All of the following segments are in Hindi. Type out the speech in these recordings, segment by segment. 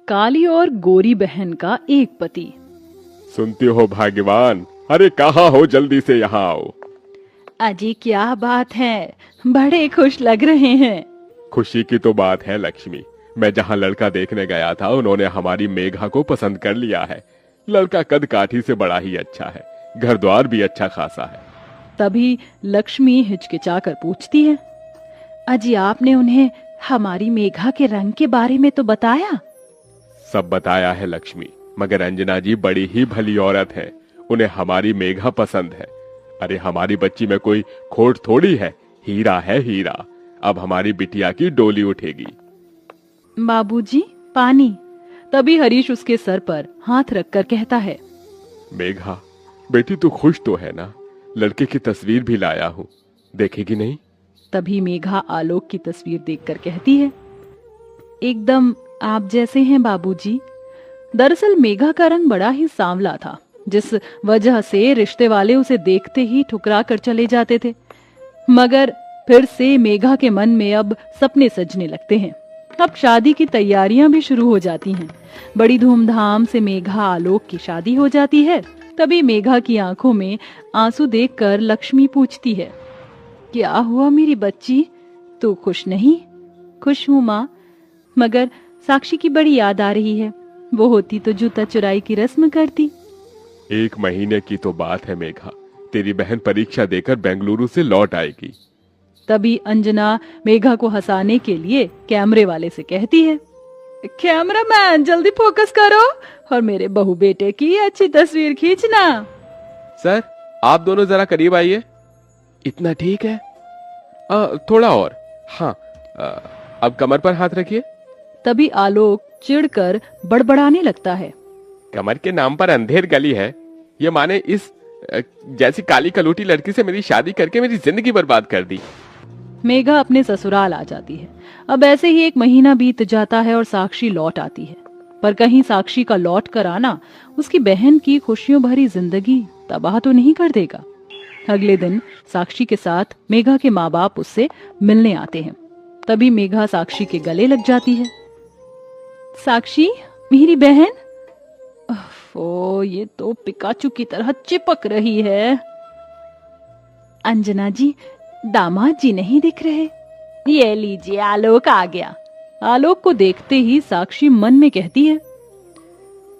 काली और गोरी बहन का एक पति। सुनते हो भाग्यवान, अरे कहाँ हो, जल्दी से यहाँ आओ। अजी क्या बात है, बड़े खुश लग रहे हैं। खुशी की तो बात है लक्ष्मी, मैं जहाँ लड़का देखने गया था उन्होंने हमारी मेघा को पसंद कर लिया है। लड़का कद काठी से बड़ा ही अच्छा है, घर द्वार भी अच्छा खासा है। तभी लक्ष्मी हिचकिचा कर पूछती है, अजी आपने उन्हें हमारी मेघा के रंग के बारे में तो बताया? सब बताया है लक्ष्मी, मगर अंजना जी बड़ी ही भली औरत है, उन्हें हमारी मेघा पसंद है। अरे हमारी बच्ची में कोई खोट थोड़ी है, हीरा है हीरा। अब हमारी बिटिया की डोली उठेगी। बाबूजी पानी। तभी हरीश उसके सर पर हाथ रखकर कहता है, मेघा बेटी तू खुश तो है ना? लड़के की तस्वीर भी लाया हूँ, देखेगी नहीं? तभी मेघा आलोक की तस्वीर देखकर कहती है, एकदम आप जैसे हैं बाबूजी। दरअसल मेघा का रंग बड़ा ही सांवला था, जिस वजह से रिश्ते वाले उसे देखते ही ठुकरा कर चले जाते थे। मगर फिर से मेघा के मन में अब सपने सजने लगते हैं। अब शादी की तैयारियां भी शुरू हो जाती हैं। बड़ी धूमधाम से मेघा आलोक की शादी हो जाती है। तभी मेघा की आंखों में आंसू देखकर लक्ष्मी पूछती है, क्या हुआ मेरी बच्ची, तू खुश नहीं? खुश हूँ माँ, मगर साक्षी की बड़ी याद आ रही है। वो होती तो जूता चुराई की रस्म करती। 1 महीने की तो बात है मेघा, तेरी बहन परीक्षा देकर बेंगलुरु से लौट आएगी। तभी अंजना मेघा को हंसाने के लिए कैमरे वाले से कहती है, कैमरामैन जल्दी फोकस करो और मेरे बहू बेटे की अच्छी तस्वीर खींचना। सर आप दोनों जरा करीब आइए। इतना ठीक है? थोड़ा और। हाँ, अब कमर पर हाथ रखिए। तभी आलोक चिढ़कर बड़बड़ाने लगता है, कमर के नाम पर अंधेर गली है, ये माने इस जैसी काली कलूटी लड़की से मेरी शादी करके मेरी जिंदगी बर्बाद कर दी। मेघा अपने ससुराल आ जाती है। अब ऐसे ही 1 महीना बीत जाता है और साक्षी लौट आती है। पर कहीं साक्षी का लौट कर आना उसकी बहन की खुशियों भरी जिंदगी तबाह तो नहीं कर देगा। अगले दिन साक्षी के साथ मेघा के माँ बाप उससे मिलने आते हैं। तभी मेघा साक्षी के गले लग जाती है। साक्षी मेरी बहन। ओ ये तो पिकाचू की तरह चिपक रही है। अंजना जी, दामाद जी नहीं दिख रहे। ये लीजिए आलोक आ गया। आलोक को देखते ही साक्षी मन में कहती है,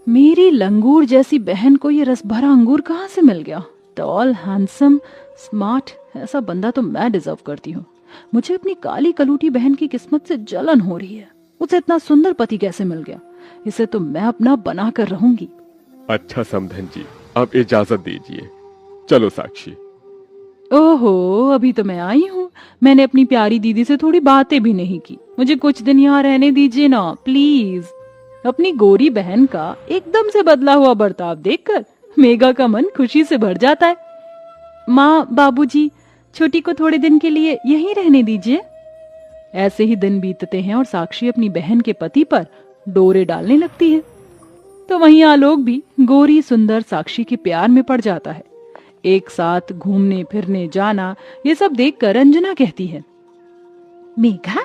मेरी लंगूर जैसी बहन को ये रस भरा अंगूर कहाँ से मिल गया? टॉल, हैंडसम, स्मार्ट, ऐसा बंदा तो मैं डिजर्व करती हूँ। मुझे अपनी काली कलूटी बहन की किस्मत से जलन हो रही है। उसे इतना सुंदर पति कैसे मिल गया? इसे तो मैं अपना बना कर रहूंगी। अच्छा समधन जी, अब इजाजत दीजिए। चलो साक्षी। ओहो, अभी तो मैं आई हूँ। मैंने अपनी प्यारी दीदी से थोड़ी बातें भी नहीं की। मुझे कुछ दिन यहाँ रहने दीजिए ना प्लीज। अपनी गोरी बहन का एकदम से बदला हुआ बर्ताव देखकर मेघा का मन खुशी से भर जाता है। माँ, बाबूजी, छोटी को थोड़े दिन के लिए यहीं रहने दीजिए। ऐसे ही दिन बीतते हैं और साक्षी अपनी बहन के पति पर डोरे डालने लगती है। तो वहीं आलोक भी गोरी सुंदर साक्षी के प्यार में पड़ जाता है। एक साथ घूमने फिरने जाना, ये सब देखकर अंजना कहती है, मेघा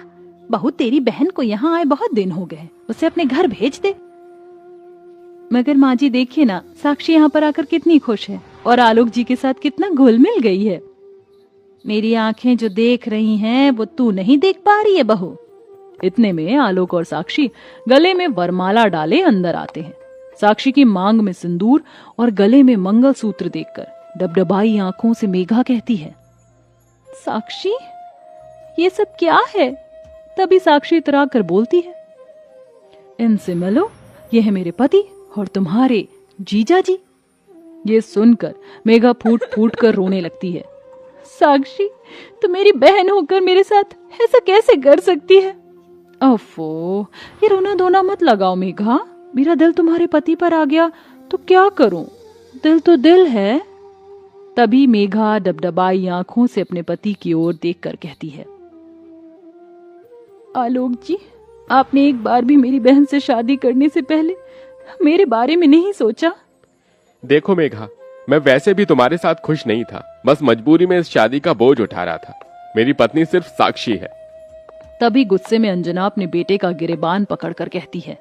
बहू तेरी बहन को यहाँ आए बहुत दिन हो गए, उसे अपने घर भेज दे। मगर माँ जी देखिए ना, साक्षी यहाँ पर आकर कितनी खुश है और आलोक जी के साथ कितना घुल मिल गई है। मेरी आंखें जो देख रही हैं वो तू नहीं देख पा रही है बहू। इतने में आलोक और साक्षी गले में वरमाला डाले अंदर आते हैं। साक्षी की मांग में सिंदूर और गले में मंगलसूत्र देखकर डबडबाई आंखों से मेघा कहती है, साक्षी ये सब क्या है? तभी साक्षी इतरा कर बोलती है, इनसे मिलो, ये है मेरे पति और तुम्हारे जीजा जी। ये सुनकर मेघा फूट फूट कर रोने लगती है। साक्षी तो मेरी बहन होकर मेरे साथ ऐसा कैसे कर सकती है? ओफो, ये रोना धोना मत लगाओ मेघा। मेरा दिल तुम्हारे पति पर आ गया तो क्या करूं? दिल तो दिल है। तभी मेघा डबडबाई आंखों से अपने पति की ओर देखकर कहती है, आलोक जी, आपने एक बार भी मेरी बहन से शादी करने से पहले मेरे बारे में नहीं सोचा? देखो मेघा, मैं वैसे भी तुम्हारे साथ खुश नहीं था, बस मजबूरी में इस शादी का बोझ उठा रहा था। मेरी पत्नी सिर्फ साक्षी है। तभी गुस्से में अंजना अपने बेटे का गिरेबान पकड़कर कहती है,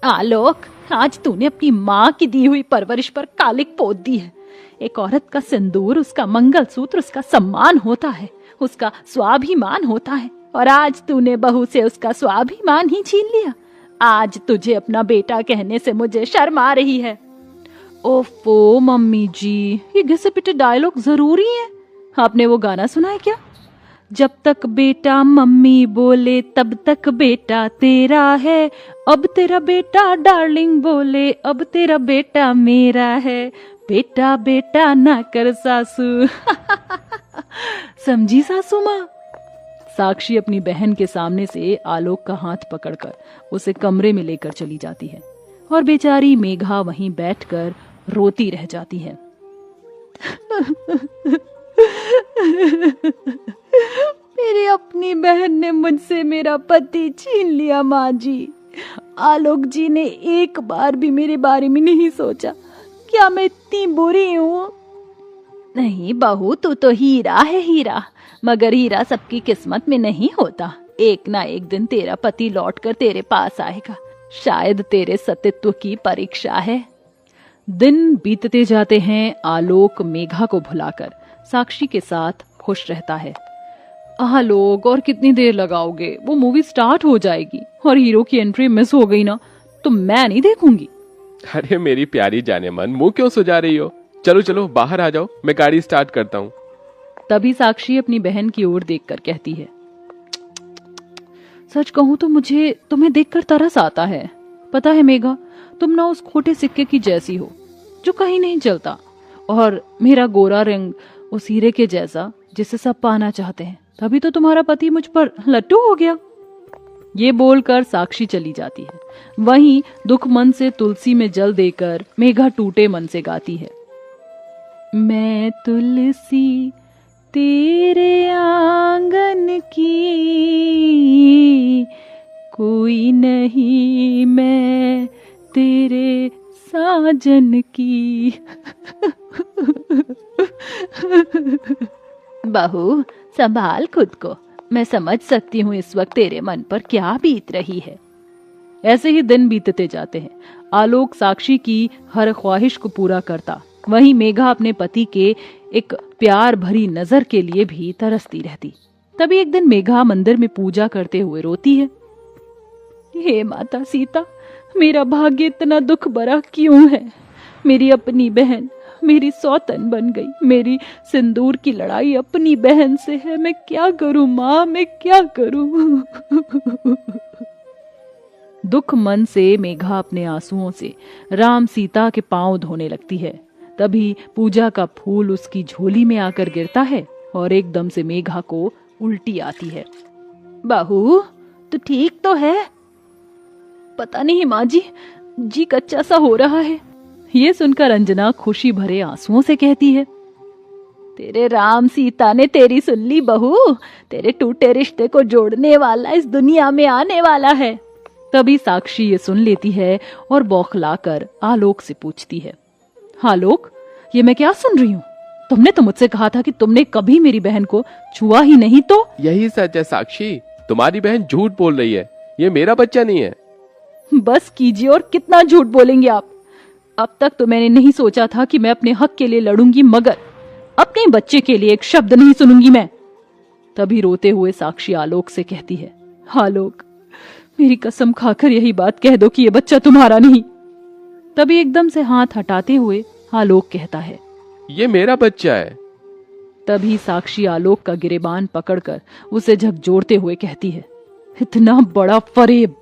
आलोक, आज तूने अपनी माँ की दी हुई परवरिश पर कालिक पोत दी है। एक औरत का सिंदूर, उसका मंगलसूत्र, उसका सम्मान होता है, उसका स्वाभिमान होता है, और आज तूने बहू से उसका स्वाभिमान ही छीन लिया। आज तुझे अपना बेटा कहने से मुझे शर्म आ रही है। ओफो मम्मी जी, ये घिसे पिटे डायलॉग जरूरी है। आपने वो गाना सुना है क्या? जब तक बेटा मम्मी बोले तब तक बेटा तेरा है, अब तेरा बेटा डार्लिंग बोले अब तेरा बेटा मेरा है, बेटा बेटा ना कर सासू। समझी सासू माँ? साक्षी अपनी बहन के सामने से आलोक का हाथ पकड़कर उसे कमरे में लेकर चली जाती है और बेचारी मेघा वहीं बैठकर रोती रह जाती है। मेरी अपनी बहन ने मुझसे मेरा पति छीन लिया माँ जी। आलोक जी ने एक बार भी मेरे बारे में नहीं सोचा। क्या मैं इतनी बुरी हूँ? नहीं बहू, तू तो हीरा है, हीरा। मगर हीरा सबकी किस्मत में नहीं होता। एक ना एक दिन तेरा पति लौटकर तेरे पास आएगा। शायद तेरे सतीत्व की परीक्षा है। दिन बीतते जाते हैं। आलोक मेघा को भुलाकर साक्षी के साथ खुश रहता है। आलोक, और कितनी देर लगाओगे? वो मूवी स्टार्ट हो जाएगी और हीरो की एंट्री मिस हो गई ना तो मैं नहीं देखूंगी। अरे मेरी प्यारी जाने मन, मुंह क्यों सुजा रही हो? चलो चलो बाहर आ जाओ, मैं गाड़ी स्टार्ट करता हूँ। तभी साक्षी अपनी बहन की ओर देखकर कहती है, सच कहूं तो मुझे तुम्हें देखकर तरस आता है। पता है मेघा, तुम ना उस खोटे सिक्के की जैसी हो जो कहीं नहीं चलता, और मेरा गोरा रंग उस हीरे के जैसा जिसे सब पाना चाहते हैं। तभी तो तुम्हारा पति मुझ पर लट्टू हो गया। ये बोलकर साक्षी चली जाती है। वहीं दुख मन से तुलसी में जल देकर मेघा टूटे मन से गाती है, मैं तुलसी तेरे आंगन की, कोई नहीं मैं तेरे साजन की। बहू, संभाल खुद को। मैं समझ सकती हूँ इस वक्त तेरे मन पर क्या बीत रही है। ऐसे ही दिन बीतते जाते हैं। आलोक साक्षी की हर ख्वाहिश को पूरा करता, वहीं मेघा अपने पति के एक प्यार भरी नजर के लिए भी तरसती रहती। तभी एक दिन मेघा मंदिर में पूजा करते हुए रोती है, हे माता सीता, मेरा भाग्य इतना दुख भरा क्यों है? मेरी अपनी बहन मेरी सौतन बन गई। मेरी सिंदूर की लड़ाई अपनी बहन से है। मैं क्या करूं माँ, मैं क्या करूं? दुख मन से मेघा अपने आंसुओं से राम सीता के पांव धोने लगती है। तभी पूजा का फूल उसकी झोली में आकर गिरता है और एकदम से मेघा को उल्टी आती है। बहू, तू ठीक तो है? पता नहीं माँ जी कच्चा सा हो रहा है। ये सुनकर अंजना खुशी भरे आंसुओं से कहती है, तेरे राम सीता ने तेरी सुन ली बहू। तेरे टूटे रिश्ते को जोड़ने वाला इस दुनिया में आने वाला है। तभी साक्षी ये सुन लेती है और बौखलाकर आलोक से पूछती है, आलोक, ये मैं क्या सुन रही हूँ? तुमने तो मुझसे कहा था कि तुमने कभी मेरी बहन को छुआ ही नहीं। तो यही सच है साक्षी, तुम्हारी बहन झूठ बोल रही है। ये मेरा बच्चा नहीं है। बस कीजिए, और कितना झूठ बोलेंगे आप? अब तक तो मैंने नहीं सोचा था कि मैं अपने हक के लिए लड़ूंगी, मगर अपने बच्चे के लिए एक शब्द नहीं सुनूंगी मैं। तभी रोते हुए साक्षी आलोक से कहती है, आलोक, मेरी कसम खाकर यही बात कह दो कि ये बच्चा तुम्हारा नहीं। तभी एकदम से हाथ हटाते हुए आलोक कहता है, ये मेरा बच्चा है। तभी साक्षी आलोक का गिरेबान पकड़कर उसे झकझोरते हुए कहती है, इतना बड़ा फरेब,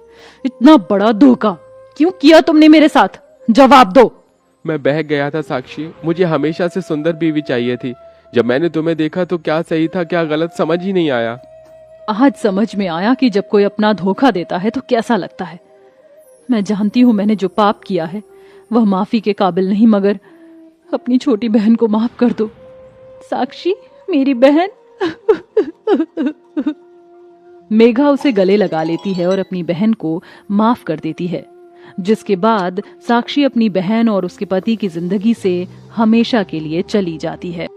इतना बड़ा धोखा क्यों किया तुमने मेरे साथ? जवाब दो। मैं बह गया था साक्षी, मुझे हमेशा से सुंदर बीवी चाहिए थी। जब मैंने तुम्हें देखा तो क्या सही था क्या गलत समझ ही नहीं आया। आज समझ में आया कि जब कोई अपना धोखा देता है तो कैसा लगता है। मैं जानती हूँ मैंने जो पाप किया है वह माफी के काबिल नहीं, मगर अपनी छोटी बहन को माफ कर दो। साक्षी, मेरी बहन। मेघा उसे गले लगा लेती है और अपनी बहन को माफ कर देती है, जिसके बाद साक्षी अपनी बहन और उसके पति की जिंदगी से हमेशा के लिए चली जाती है।